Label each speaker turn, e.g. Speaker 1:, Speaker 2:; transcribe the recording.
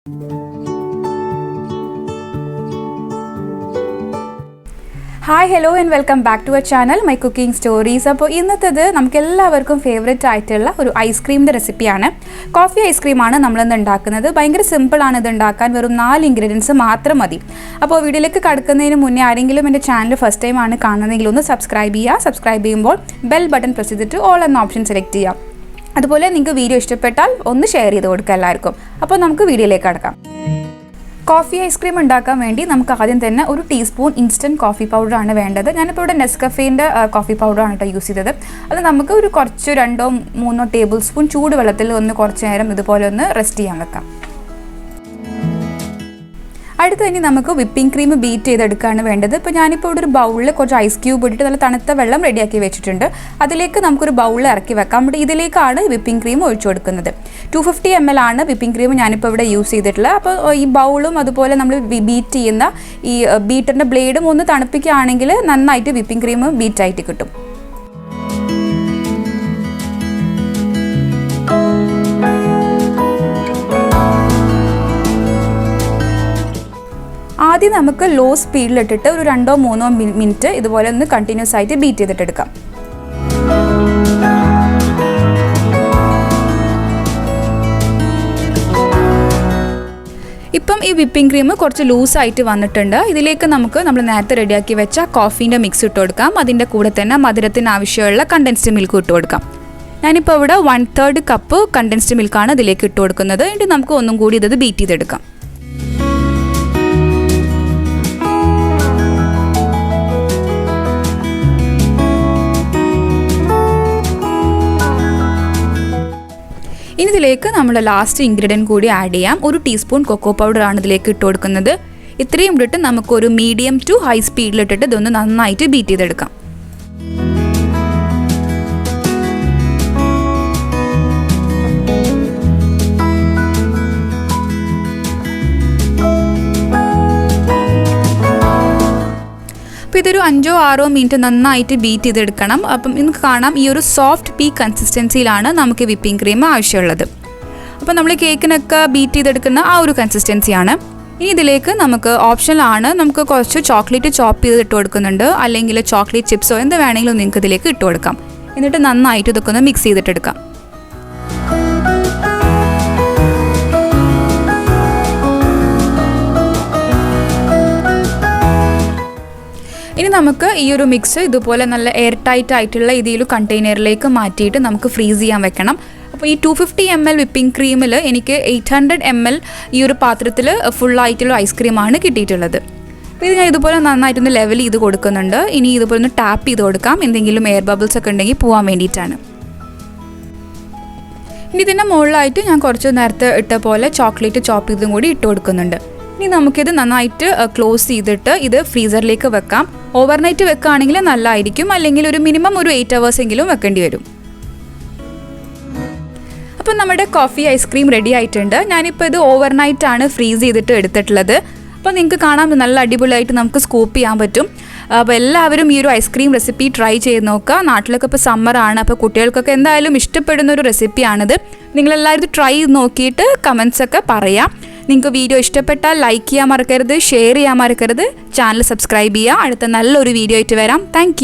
Speaker 1: Hi, hello and welcome back to our channel, My Cooking Stories. അപ്പോൾ ഇന്നത്തേത് നമുക്ക് എല്ലാവർക്കും favourite ആയിട്ടുള്ള ഒരു ഐസ്ക്രീമിൻ്റെ റെസിപ്പിയാണ്. കോഫി ഐസ്ക്രീമാണ് നമ്മളിന്ന് ഉണ്ടാക്കുന്നത്. ഭയങ്കര സിമ്പിളാണ് ഇത് ഉണ്ടാക്കാൻ, വെറും 4 ഇൻഗ്രീഡിയൻസ് മാത്രം മതി. അപ്പോൾ വീഡിയോയിലേക്ക് കടക്കുന്നതിന് മുന്നേ ആരെങ്കിലും എൻ്റെ ചാനൽ ഫസ്റ്റ് ടൈം ആണ് കാണുന്നതെങ്കിൽ ഒന്ന് സബ്സ്ക്രൈബ് ചെയ്യുക. സബ്സ്ക്രൈബ് ചെയ്യുമ്പോൾ ബെൽ ബട്ടൺ പ്രസ് ചെയ്തിട്ട് ഓൾ എന്ന ഓപ്ഷൻ സെലക്ട് ചെയ്യാം. അതുപോലെ നിങ്ങൾക്ക് വീഡിയോ ഇഷ്ടപ്പെട്ടാൽ ഒന്ന് ഷെയർ ചെയ്ത് കൊടുക്കുക എല്ലാവർക്കും. അപ്പോൾ നമുക്ക് വീഡിയോയിലേക്ക് കടക്കാം. കോഫി ഐസ്ക്രീം ഉണ്ടാക്കാൻ വേണ്ടി നമുക്ക് ആദ്യം തന്നെ ഒരു ടീസ്പൂൺ ഇൻസ്റ്റൻറ്റ് കോഫി പൗഡറാണ് വേണ്ടത്. ഞാനിപ്പോൾ ഇവിടെ നെസ്കഫേൻ്റെ കോഫി പൗഡറാണ് കേട്ടോ യൂസ് ചെയ്തത്. അത് നമുക്ക് ഒരു കുറച്ച് 2-3 ടേബിൾ സ്പൂൺ ചൂടുവെള്ളത്തിൽ ഒന്ന് കുറച്ച് നേരം ഇതുപോലെ ഒന്ന് റെസ്റ്റ് ചെയ്യാൻ വെക്കാം. അടുത്ത് തന്നെ നമുക്ക് വിപ്പിംഗ് ക്രീം ബീറ്റ് ചെയ്തെടുക്കുകയാണ് വേണ്ടത്. ഇപ്പോൾ ഞാനിപ്പോൾ ഇവിടെ ഒരു ബൗളിൽ കുറച്ച് ഐസ് ക്യൂബ് ഇട്ടിട്ട് നല്ല തണുത്ത വെള്ളം റെഡിയാക്കി വെച്ചിട്ടുണ്ട്. അതിലേക്ക് നമുക്കൊരു ബൗളിൽ ഇറക്കി വെക്കാം. ഇവിടെ ഇതിലേക്കാണ് വിപ്പിംഗ് ക്രീം ഒഴിച്ചു കൊടുക്കുന്നത്. 250 ml ആണ് വിപ്പിംഗ് ക്രീം ഞാനിപ്പോൾ ഇവിടെ യൂസ് ചെയ്തിട്ടുള്ളത്. അപ്പോൾ ഈ ബൗളും അതുപോലെ നമ്മൾ ബീറ്റ് ചെയ്യുന്ന ഈ ബീറ്ററിൻ്റെ ബ്ലേഡും ഒന്ന് തണുപ്പിക്കുകയാണെങ്കിൽ നന്നായിട്ട് വിപ്പിംഗ് ക്രീം ബീറ്റായിട്ട് കിട്ടും. ആദ്യം നമുക്ക് ലോ സ്പീഡിലിട്ടിട്ട് ഒരു 2-3 മിനിറ്റ് ഇതുപോലെ ഒന്ന് കണ്ടിന്യൂസ് ആയിട്ട് ബീറ്റ് ചെയ്തിട്ടെടുക്കാം. ഇപ്പം ഈ വിപ്പിംഗ് ക്രീം കുറച്ച് ലൂസായിട്ട് വന്നിട്ടുണ്ട്. ഇതിലേക്ക് നമുക്ക് നമ്മൾ നേരത്തെ റെഡിയാക്കി വെച്ച കോഫീൻ്റെ മിക്സ് ഇട്ട് കൊടുക്കാം. അതിൻ്റെ കൂടെ തന്നെ മധുരത്തിന് ആവശ്യമുള്ള കണ്ടൻസ്ഡ് മിൽക്ക് ഇട്ട് കൊടുക്കാം. ഞാനിപ്പോൾ ഇവിടെ 1/3 കപ്പ് കണ്ടൻസ്ഡ് മിൽക്കാണ് ഇതിലേക്ക് ഇട്ട് കൊടുക്കുന്നത്. ഇനി നമുക്ക് ഒന്നും കൂടി ഇത് ബീറ്റ് ചെയ്തെടുക്കാം. ഇനി ഇതിലേക്ക് നമ്മൾ ലാസ്റ്റ് ഇൻഗ്രീഡിയൻറ്റ് കൂടി ആഡ് ചെയ്യാം. ഒരു ടീസ്പൂൺ കൊക്കോ പൗഡറാണ് ഇതിലേക്ക് ഇട്ട് കൊടുക്കുന്നത്. ഇത്രയും ഇട്ടിട്ട് നമുക്കൊരു മീഡിയം ടു ഹൈ സ്പീഡിലിട്ടിട്ട് ഇതൊന്ന് നന്നായിട്ട് ബീറ്റ് ചെയ്തെടുക്കാം. അപ്പോൾ ഇതൊരു 5-6 മിനിറ്റ് നന്നായിട്ട് ബീറ്റ് ചെയ്തെടുക്കണം. അപ്പം നിങ്ങൾക്ക് കാണാം ഈ ഒരു സോഫ്റ്റ് പീ കൺസിസ്റ്റൻസിയിലാണ് നമുക്ക് വിപ്പിംഗ് ക്രീം ആവശ്യമുള്ളത്. അപ്പോൾ നമ്മൾ കേക്കിനൊക്കെ ബീറ്റ് ചെയ്തെടുക്കുന്ന ആ ഒരു കൺസിസ്റ്റൻസിയാണ്. ഇനി ഇതിലേക്ക് നമുക്ക് ഓപ്ഷനിലാണ്, നമുക്ക് കുറച്ച് ചോക്ലേറ്റ് ചോപ്പ് ചെയ്ത് ഇട്ട് കൊടുക്കുന്നുണ്ട്. അല്ലെങ്കിൽ ചോക്ലേറ്റ് ചിപ്സോ എന്ത് വേണമെങ്കിലും നിങ്ങൾക്ക് ഇതിലേക്ക് ഇട്ട് കൊടുക്കാം. എന്നിട്ട് നന്നായിട്ട് ഇതൊക്കെ ഒന്ന് മിക്സ് ചെയ്തിട്ടെടുക്കാം. ഇനി നമുക്ക് ഈ ഒരു മിക്സ് ഇതുപോലെ നല്ല എയർ ടൈറ്റ് ആയിട്ടുള്ള ഇതിൽ കണ്ടെയ്നറിലേക്ക് മാറ്റിയിട്ട് നമുക്ക് ഫ്രീസ് ചെയ്യാൻ വെക്കണം. അപ്പോൾ ഈ 250 ml വിപ്പിംഗ് ക്രീമിൽ എനിക്ക് 800 ml ഈ ഒരു പാത്രത്തിൽ ഫുള്ളായിട്ടുള്ള ഐസ്ക്രീമാണ് കിട്ടിയിട്ടുള്ളത്. അപ്പോൾ ഇത് ഞാൻ ഇതുപോലെ നന്നായിട്ടൊന്ന് ലെവൽ ചെയ്ത് കൊടുക്കുന്നുണ്ട്. ഇനി ഇതുപോലെ ഒന്ന് ടാപ്പ് ചെയ്ത് കൊടുക്കാം, എന്തെങ്കിലും എയർ ബബിൾസ് ഒക്കെ ഉണ്ടെങ്കിൽ പോകാൻ വേണ്ടിയിട്ടാണ്. ഇനി ഇതിൻ്റെ മുകളിലായിട്ട് ഞാൻ കുറച്ച് നേരത്തെ ഇട്ട പോലെ ചോക്ലേറ്റ് ചോപ്പ് ചെയ്തും കൂടി ഇട്ട് കൊടുക്കുന്നുണ്ട്. ഇനി നമുക്കിത് നന്നായിട്ട് ക്ലോസ് ചെയ്തിട്ട് ഇത് ഫ്രീസറിലേക്ക് വെക്കാം. ഓവർനൈറ്റ് വെക്കുകയാണെങ്കിൽ നല്ലതായിരിക്കും, അല്ലെങ്കിൽ ഒരു മിനിമം ഒരു 8 hours എങ്കിലും വെക്കേണ്ടി വരും. അപ്പോൾ നമ്മുടെ കോഫി ഐസ്ക്രീം റെഡി ആയിട്ടുണ്ട്. ഞാനിപ്പോൾ ഇത് ഓവർനൈറ്റാണ് ഫ്രീസ് ചെയ്തിട്ട് എടുത്തിട്ടുള്ളത്. അപ്പോൾ നിങ്ങൾക്ക് കാണാൻ നല്ല അടിപൊളിയായിട്ട് നമുക്ക് സ്കൂപ്പ് ചെയ്യാൻ പറ്റും. അപ്പോൾ എല്ലാവരും ഈ ഒരു ഐസ്ക്രീം റെസിപ്പി ട്രൈ ചെയ്ത് നോക്കുക. നാട്ടിലൊക്കെ ഇപ്പോൾ സമ്മറാണ്, അപ്പോൾ കുട്ടികൾക്കൊക്കെ എന്തായാലും ഇഷ്ടപ്പെടുന്ന ഒരു റെസിപ്പിയാണിത്. നിങ്ങളെല്ലാവരും ട്രൈ ചെയ്ത് നോക്കിയിട്ട് കമൻസൊക്കെ പറയാം. നിങ്ങൾക്ക് വീഡിയോ ഇഷ്ടപ്പെട്ടാൽ ലൈക്ക് ചെയ്യാൻ മറക്കരുത്, ഷെയർ ചെയ്യാൻ മറക്കരുത്, ചാനൽ സബ്സ്ക്രൈബ് ചെയ്യുക. അടുത്ത നല്ലൊരു വീഡിയോ ആയിട്ട് വരാം. താങ്ക്